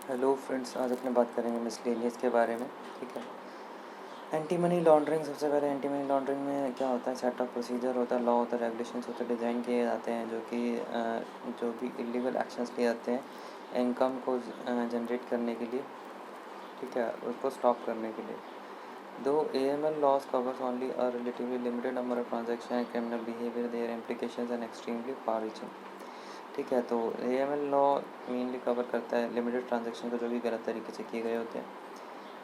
Hello friends, आज अपने बात करेंगे मिसलेनियस के बारे में। ठीक है। एंटी मनी लॉन्ड्रिंग, सबसे पहले एंटी मनी लॉन्ड्रिंग में क्या होता है, सेट ऑफ प्रोसीजर होता है, लॉ होता है, रेगुलेशंस होते हैं, डिज़ाइन किए जाते हैं जो भी इलीगल एक्शंस लिए जाते हैं इनकम को जनरेट करने के लिए। ठीक है, उसको स्टॉप करने के लिए। दो AML laws covers only a relatively limited number of transaction and criminal behaviour, their implications and extremely far reaching. ठीक है, तो AML लॉ मेनली कवर करता है लिमिटेड ट्रांजेक्शन को जो भी गलत तरीके से किए गए होते हैं।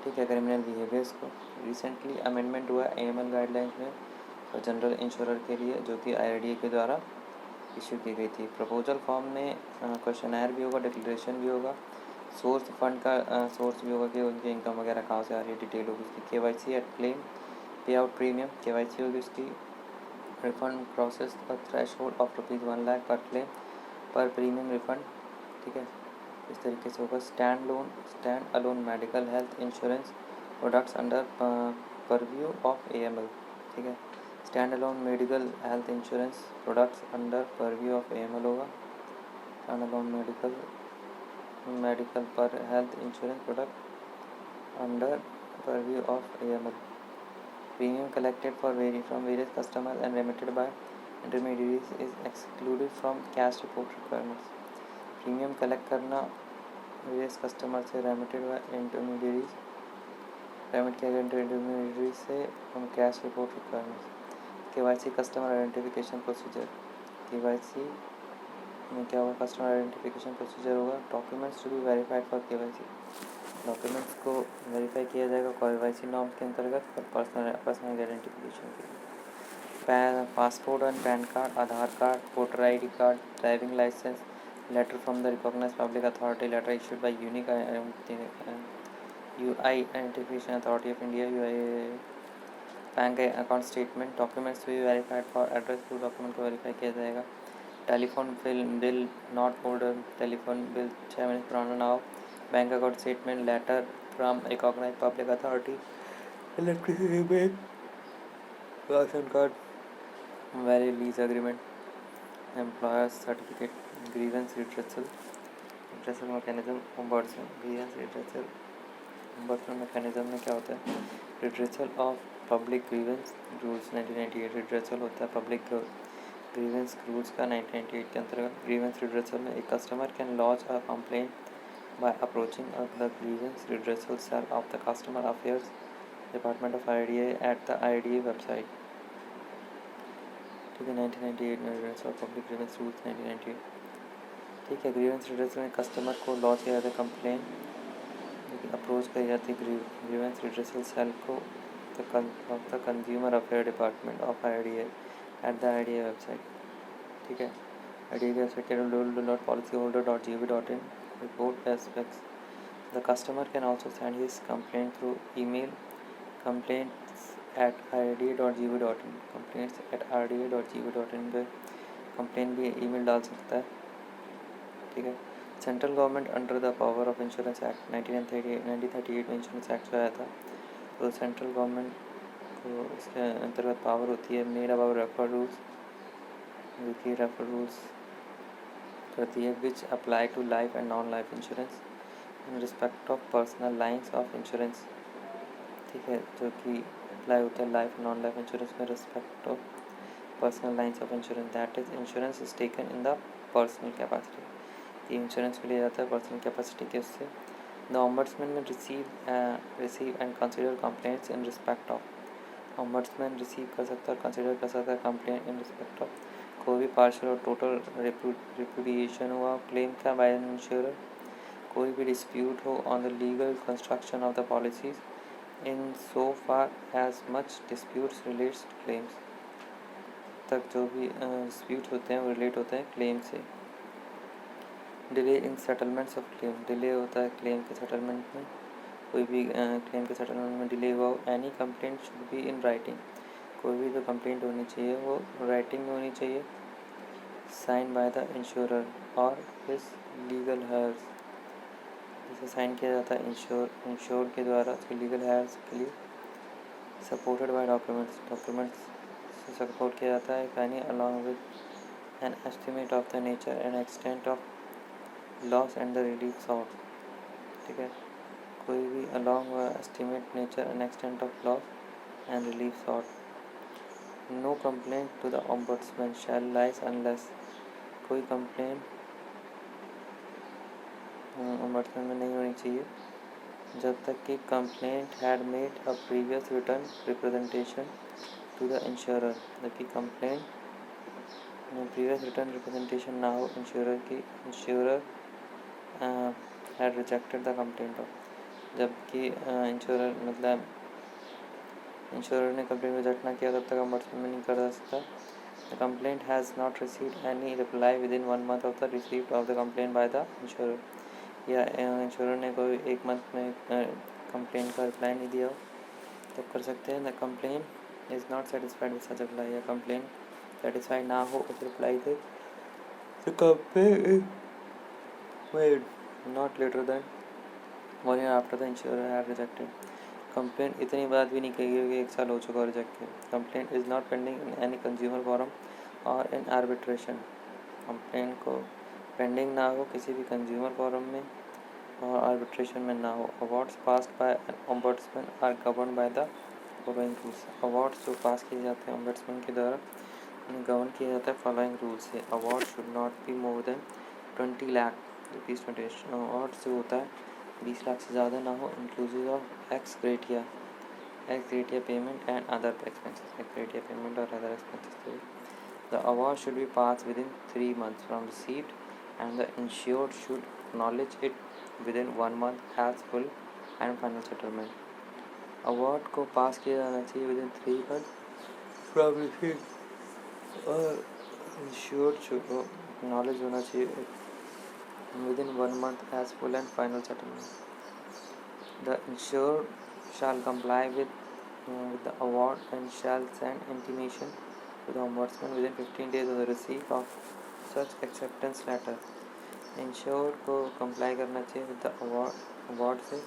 ठीक है, क्रिमिनल बिहेवियर्स को। रिसेंटली अमेंडमेंट हुआ AML गाइडलाइंस में और जनरल इंश्योरर के लिए, जो कि IRDA के द्वारा इशू की गई थी। प्रपोजल फॉर्म में क्वेश्चनर भी होगा, डिक्लेरेशन भी होगा, सोर्स फंड का सोर्स भी होगा कि उनकी इनकम वगैरह कहाँ से आ रही है, डिटेल होगी उसकी। KYC एट क्लेम, पे आउट प्रीमियम, KYC होगी उसकी। रिफंड प्रोसेस का थ्रेश होल्ड ऑफ ₹1,00,000 पर क्लेम पर प्रीमियम रिफंड। ठीक है, इस तरीके से होगा। Stand alone medical health insurance products under purview of AML। ठीक है, stand alone medical health insurance products under purview of AML होगा। स्टैंड अलोन मेडिकल पर health insurance product under purview of AML। Premium collected from various customers and remitted by intermediaries is excluded from cash report requirements। Premium collect करना various customer से remitted bye intermediaries, remit किया गया intermediary से हम cash report requirements. KYC customer identification procedure. KYC में क्या होगा, customer identification procedure होगा। Documents to be verified for KYC, documents को वेरीफाई किया जाएगा KYC नॉर्म्स के अंतर्गत और पर्सनल आइडेंटिफिकेशन के लिए। Passport and PAN card, Aadhaar card, voter ID card, driving licence, letter from the recognized public authority, letter issued by UI Identification Authority of India, bank account statement. Documents भी verified for address proof, document को verify किया जाएगा। Telephone bill not holder, telephone bill 6 महीने पुराना ना हो। Bank account statement, letter from recognise public authority, electricity bill, ration card, valid lease agreement, employer certificate, grievance redressal mechanism, ombudsman. Grievance redressal ombudsman mechanism में क्या होता है, redressal of public grievance rules 1998, redressal होता है public grievance rules का 1998 के अंतर्गत। Grievance redressal में एक customer can launch a complaint by approaching the grievance redressal cell of the customer affairs department of IRDA at the IRDA website. ठीक है, 1998 में redressal of public grievance rules 1998। ठीक है, ग्रीवेंस रिड्रेसल में customer को launch किया जाता है कंप्लेन, अप्रोच करी जाती है ग्रीवेंस रिड्रेसल सेल को of the consumer affair department of IRDA at the IRDA website. ठीक है, IRDA की website www.policyholder.gov.in report aspects। The customer can also send his complaint through email complaints@irda.gov.in, complaints@irda.gov.in पे complain भी email डाल सकता है। ठीक है, central government under the power of insurance act 1938 में इंश्योरेंस एक्ट लाया था, तो सेंट्रल गवर्नमेंट को इसके अंतर्गत पावर होती है मेड अबाउट रेफर रूल्स, जो कि रेफर रूल्स करती है which apply to life and non life insurance in respect of personal lines of insurance. ठीक है, जो कि अप्लाई होता है लाइफ नॉन लाइफ इंश्योरेंस में respect of personal lines of insurance, that is insurance is taken in the personal capacity. Insurance भी लिया जाता है पर्सनल कैपेसिटी के उससे। द ओम्बड्समैन में receive and consider complaints in respect of, ombudsman receive कर सकता है, कंसिडर कर सकता है कंप्लेंट इन रिस्पेक्ट ऑफ कोई भी पार्शियल और टोटल रिपुडिएशन हुआ क्लेम का बाय एन इंश्योरर, कोई भी डिस्प्यूट हो on the legal construction of the policies in so far as much disputes relates to claims, तक जो भी डिस्प्यूट होते हैं वो रिलेट होते हैं क्लेम से। Delay in settlements of claim, delay होता है क्लेम के सेटलमेंट में, कोई भी क्लेम के सेटलमेंट में डिले हुआ। Any complaint should be in writing, कोई भी जो कंप्लेंट होनी चाहिए वो राइटिंग में होनी चाहिए, साइन बाय द इंश्योरर और हिज लीगल हेयर्स, जिसे साइन किया जाता है इंश्योर के द्वारा उसके लीगल हेयर्स के लिए। सपोर्टेड बाय डॉक्यूमेंट्स से सपोर्ट किया जाता है यानी along with an estimate of the nature and extent of loss and the relief sort. ठीक है, कोई भी along estimate nature and extent of loss and relief sought. No complaint to the ombudsman shall rise unless कोई complain ombudsman में नहीं होनी चाहिए जब तक कि complaint had made a previous written representation to the insurer, जबकि complaint previous written representation ना हो insurer had rejected the complaint of, जबकि इंश्योरर मतलब इंश्योरर ने कंप्लेंट रिजेक्ट ना किया तब तक ombudsman में नहीं कर सकता. The complaint has not received any reply within 1 month of the receipt of the complaint by the insurer. या इंश्योरर ने कोई 1 मंथ में कंप्लेंट का रिप्लाई नहीं दिया हो तब कर सकते हैं. The complaint is not satisfied with such reply, या कंप्लेंट सेटिस्फाइड ना हो उस रिप्लाई से the complaint is made not later than 1 year after the insurer had rejected. Complaint इतनी बात भी नहीं कही कि 1 साल हो चुका और रिजेक्ट किया. Complaint is not pending in any consumer forum और इन आर्बिट्रेशन. कंप्लेंट को पेंडिंग ना हो किसी भी कंज्यूमर फोरम में और आर्बिट्रेशन में ना हो. Awards passed by ombudsman are govern by the following rules. Awards जो पास किए जाते हैं ombudsman के द्वारा उन्हें गवर्न किया जाता है फॉलोइंग रूल से. Award should not be more than 20 lakh rupees. Award जो होता है 20 लाख से ज़्यादा ना हो, inclusive of ex gratia payment and other expenses. Ex gratia payment और other expenses. The award should be pass within 3 months from received and the insured should acknowledge it within 1 month as full and final settlement. Award को pass किया जाना चाहिए with in 3 months from received और insured should acknowledge होना चाहिए within 1 month as full and final settlement. The insured shall comply with the award and shall send intimation to the ombudsman within 15 days of the receipt of such acceptance letter. Insured को comply करना चाहिए with the award से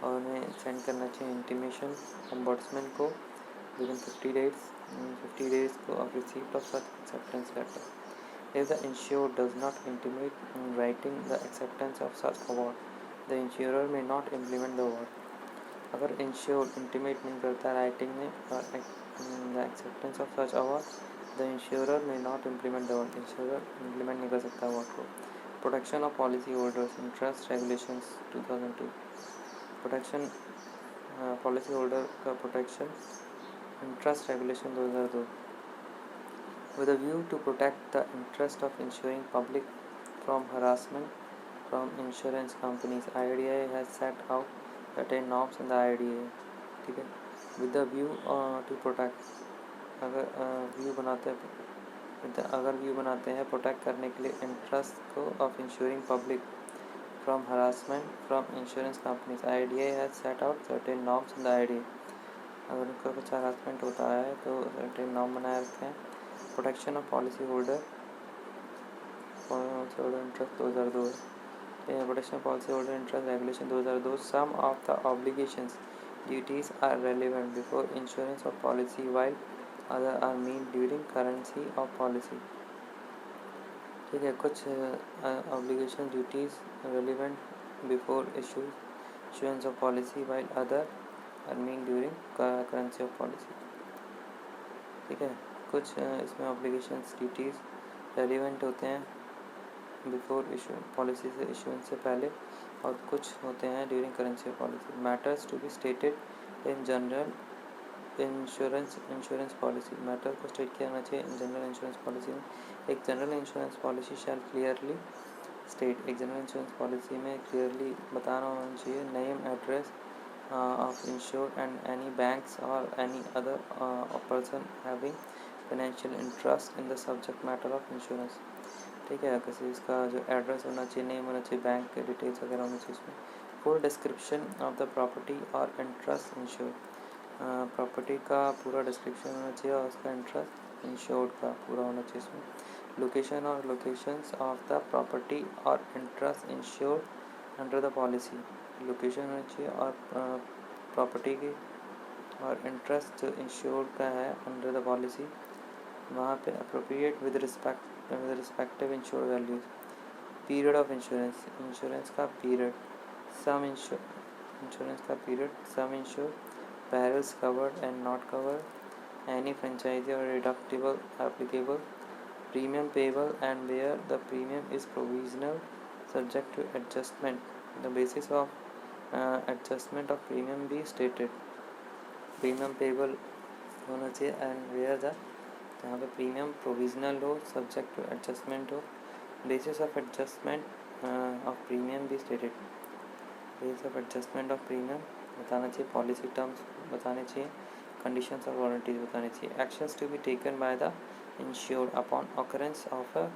और उन्हें send करना चाहिए intimation ombudsman को within 50 days of receipt of such acceptance letter. If the insured does not intimate in writing the acceptance of such award, the insurer may not implement the award. अगर insured intimate नहीं करता writing में the acceptance of such award, the insurer may not implement the award. Insurer implement नहीं कर सकता award को. Protection of policy holders interest regulations 2002. Protection policy holder का protection interest regulation 2002. With a view to protect the interest of insuring public from harassment from insurance companies, IRDA has set out certain norms in the IRDA. ठीक है, with the view to protect. अगर view बनाते हैं protect करने के लिए interest को of ensuring public from harassment from insurance companies, IRDA has set out certain norms in the IRDA. अगर उनका कुछ हरासमेंट होता है तो सर्टेन नॉर्म बनाए रखे हैं. Protection of policy holder interest 2002. Protection of policy holder interest regulation 2002. Some of the obligations duties are relevant before insurance of policy while other are mean during currency of policy. ठीक है, कुछ obligation duties relevant before issuance of policy while other are mean during currency of policy. ठीक है, कुछ इसमें obligations duties relevant होते हैं before issue policy से इशूएंस से पहले और कुछ होते हैं during currency of policy. Matters to be stated in general insurance policy. Matter को स्टेट किया जाना चाहिए इन जनरल इंश्योरेंस पॉलिसी में. एक general insurance policy shall clearly state. एक जनरल इंश्योरेंस पॉलिसी में क्लियरली बताना होना चाहिए name address of insured and any banks or any other person having financial interest in the subject matter of insurance. ठीक है, किसी इसका जो एड्रेस होना चाहिए, नेम होना चाहिए, बैंक के डिटेल्स वगैरह होना चाहिए इसमें. Full description of the property और इंटरेस्ट इंश्योर्ड. प्रॉपर्टी का पूरा डिस्क्रिप्शन होना चाहिए और उसका इंटरेस्ट इंश्योर्ड का पूरा होना चाहिए इसमें. लोकेशन और लोकेशंस ऑफ द प्रॉपर्टी और interest insured under the policy. Location होना चाहिए और प्रॉपर्टी की और इंटरेस्ट जो इंश्योर्ड का है अंडर द पॉलिसी वहाँ पे appropriate with respective insured values. Period of insurance. Insurance का पीरियड Sum insurance का period, sum insured, perils covered and not covered, any franchise or deductible applicable, premium payable and where the premium is provisional subject to adjustment, the basis of adjustment of premium be stated. Premium payable होना चाहिए and where the जहाँ पे premium provisional हो subject to adjustment हो, basis of adjustment of premium भी stated, basis of adjustment of premium बताना चाहिए, policy terms बताने चाहिए, कंडीशंस और वारंटीज बताने चाहिए, actions to be taken by the insured upon occurrence of a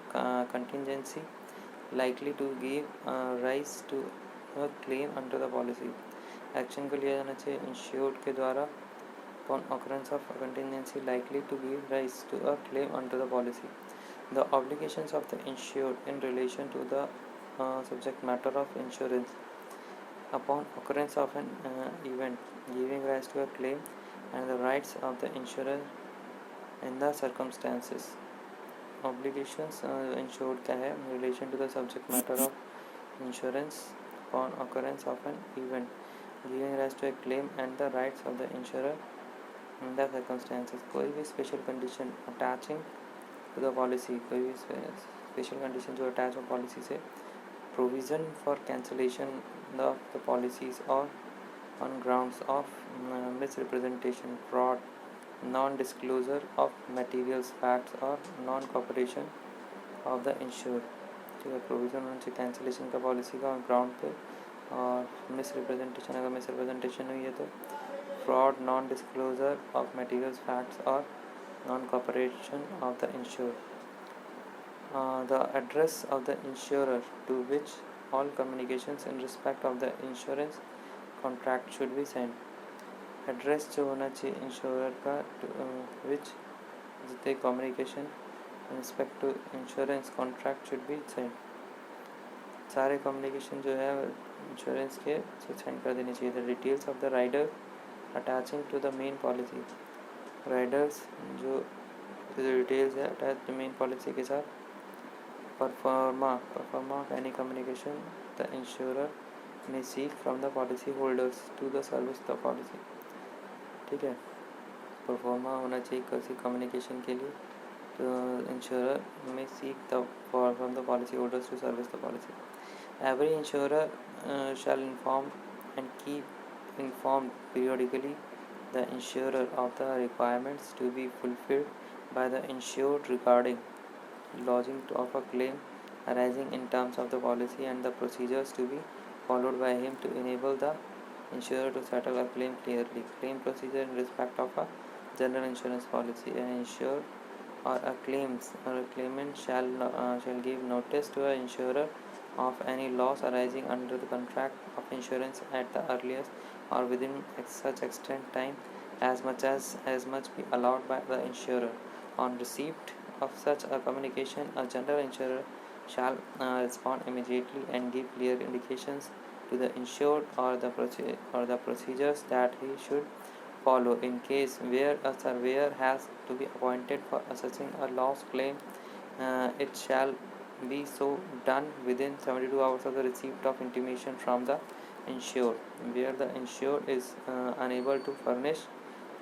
contingency likely to give rise to a claim under the policy. Action को लिया जाना चाहिए इंश्योर्ड के द्वारा upon occurrence of a contingency likely to give rise to a claim under the policy. The obligations of the insured in relation to the subject matter of insurance upon occurrence of an event giving rise to a claim and the rights of the insurer in the circumstances. Obligations insured क्या है in relation to the subject matter of insurance upon occurrence of an event giving rise to a claim and the rights of the insurer in the circumstances. कोई भी special condition attaching to the policy, कोई भी special condition जो attach हो policy से, provision for cancellation of the policies or on grounds of misrepresentation, fraud, non-disclosure of materials, facts or non-cooperation of the insured. ठीक है, provision होना चाहिए cancellation का पॉलिसी का ग्राउंड पे, और मिसरिप्रेजेंटेशन अगर मिसरिप्रेजेंटेशन हुई है तो fraud, non disclosure of materials, facts और non cooperation of the insured. The address of the insurer to which all communications in respect of the insurance contract should be send. Address जो होना चाहिए insurer का which जितने communication in respect to insurance contract should be send, सारे communication जो है insurance के send कर देनी चाहिए. The details of the rider attaching to the main policy, Riders जो डिटेल्स है अटैच टू मेन पॉलिसी के साथ. Pro forma of any communication the insurer may seek from the policy holders to the service the policy. ठीक है, pro forma होना चाहिए किसी communication के लिए, तो इंश्योरर में seek the from the policy holders to service the policy. Every insurer shall inform and keep informed periodically the insurer of the requirements to be fulfilled by the insured regarding lodging of a claim arising in terms of the policy and the procedures to be followed by him to enable the insurer to settle a claim clearly. Claim procedure in respect of a general insurance policy. An insured or a claimant shall give notice to an insurer of any loss arising under the contract of insurance at the earliest or within such extent time as much be allowed by the insurer. On receipt of such a communication, a general insurer shall respond immediately and give clear indications to the insured or the procedures that he should follow. In case where a surveyor has to be appointed for assessing a loss claim, it shall be so done within 72 hours of the receipt of intimation from the insured. Where the insured is unable to furnish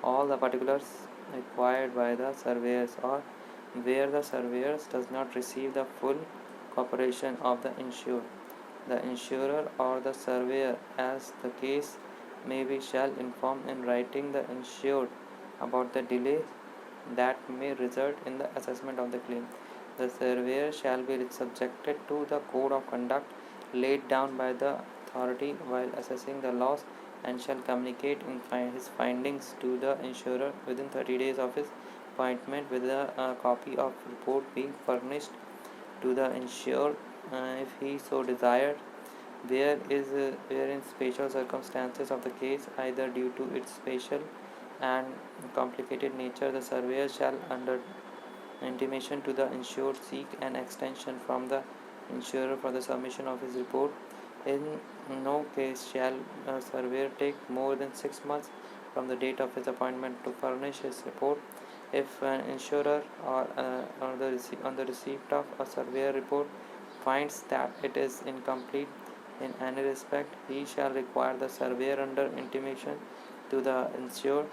all the particulars required by the surveyors, or where the surveyors does not receive the full cooperation of the insured, the insurer or the surveyor, as the case may be, shall inform in writing the insured about the delay that may result in the assessment of the claim. The surveyor shall be subjected to the code of conduct laid down by the authority while assessing the loss, and shall communicate his findings to the insurer within 30 days of his appointment, with a copy of report being furnished to the insured if he so desired. Wherein special circumstances of the case, either due to its special and complicated nature, the surveyor shall, under intimation to the insured, seek an extension from the insurer for the submission of his report. In no case shall a surveyor take more than 6 months from the date of his appointment to furnish his report. If an insurer or on the receipt of a surveyor report finds that it is incomplete, in any respect, he shall require the surveyor under intimation to the insured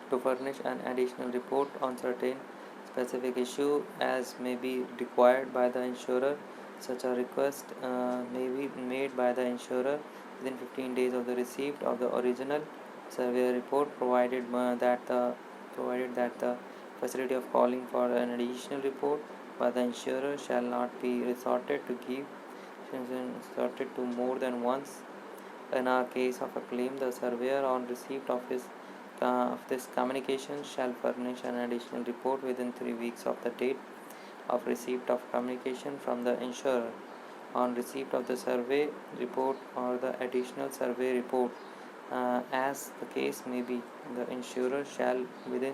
to furnish an additional report on certain specific issue as may be required by the insurer. Such a request may be made by the insurer within 15 days of the receipt of the original survey report, provided that the facility of calling for an additional report by the insurer shall not be resorted to more than once. In our case of a claim, the surveyor, on receipt of this communication, shall furnish an additional report within 3 weeks of the date of receipt of communication from the insurer. On receipt of the survey report or the additional survey report, as the case may be, the insurer shall, within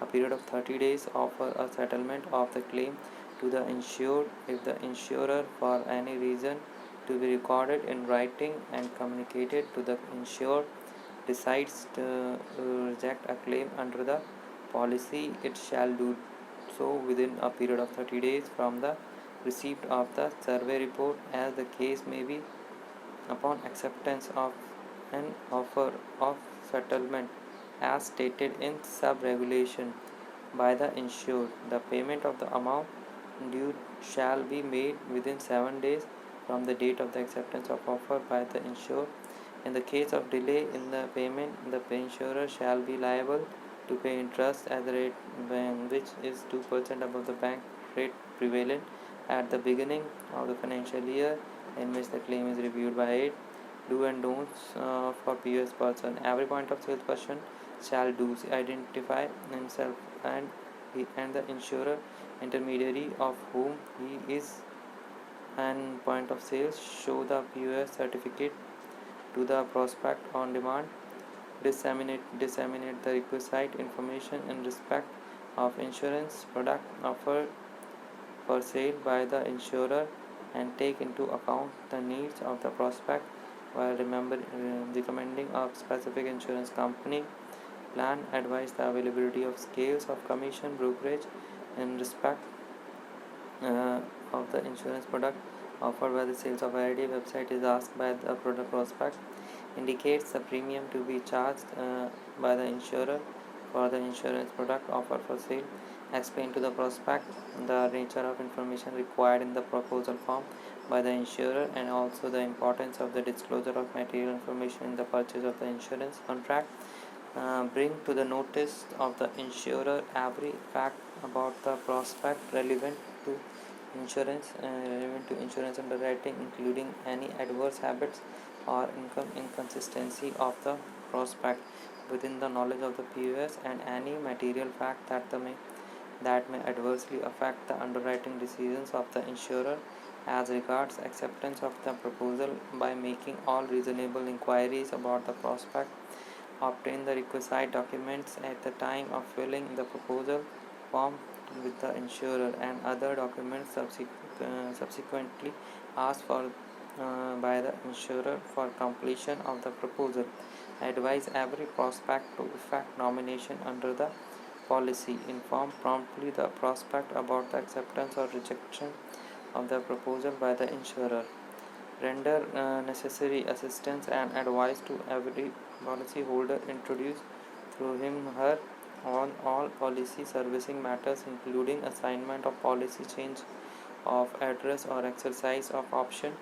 a period of 30 days, offer a settlement of the claim to the insured if the insurer, for any reason to be recorded in writing and communicated to the insured, decides to reject a claim under the policy. It shall do so within a period of 30 days from the receipt of the survey report, as the case may be. Upon acceptance of an offer of settlement as stated in sub-regulation by the insured, the payment of the amount due shall be made within 7 days from the date of the acceptance of offer by the insured. In the case of delay in the payment, the insurer shall be liable to pay interest at the rate which is 2% above the bank rate prevalent at the beginning of the financial year in which the claim is reviewed by it. Do and don'ts for POS person. Every point of sales person shall do identify himself and the insurer intermediary of whom he is and point of sales. Show the POS certificate to the prospect on demand. Disseminate the requisite information in respect of insurance product offered for sale by the insurer and take into account the needs of the prospect while recommending a specific insurance company plan. Advise the availability of scales of commission brokerage in respect of the insurance product offered by the sales of variety website is asked by the product prospect. Indicates the premium to be charged by the insurer for the insurance product offered for sale. Explain to the prospect the nature of information required in the proposal form by the insurer and also the importance of the disclosure of material information in the purchase of the insurance contract. Bring to the notice of the insurer every fact about the prospect relevant to insurance underwriting, including any adverse habits or income inconsistency of the prospect within the knowledge of the POS, and any material fact that may adversely affect the underwriting decisions of the insurer as regards acceptance of the proposal by making all reasonable inquiries about the prospect. Obtain the requisite documents at the time of filling the proposal form with the insurer and other documents subsequently asked for by the insurer for completion of the proposal. Advise every prospect to effect nomination under the policy. Inform promptly the prospect about the acceptance or rejection of the proposal by the insurer. Render necessary assistance and advice to every policyholder. Introduce through him/her on all policy servicing matters, including assignment of policy, change of address, or exercise of option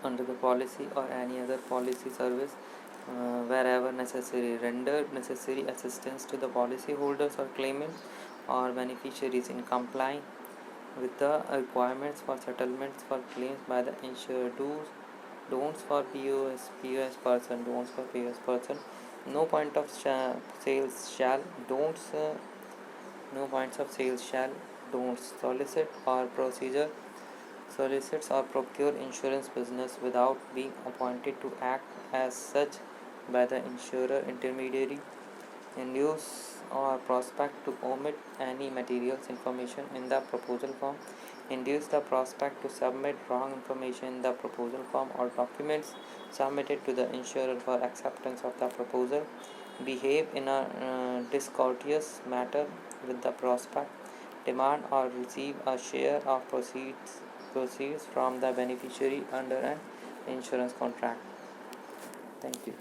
under the policy or any other policy service wherever necessary. Render necessary assistance to the policyholders or claimants or beneficiaries in complying with the requirements for settlements for claims by the insurer. Don'ts for POS person. Don'ts for POS person. No point of sales shall. Don'ts. No points of sales shall. Don'ts solicits or procure insurance business without being appointed to act as such by the insurer intermediary. Induce or prospect to omit any materials information in the proposal form. Induce the prospect to submit wrong information in the proposal form or documents submitted to the insurer for acceptance of the proposal. Behave in a discourteous manner with the prospect. Demand or receive a share of proceeds from the beneficiary under an insurance contract. Thank you.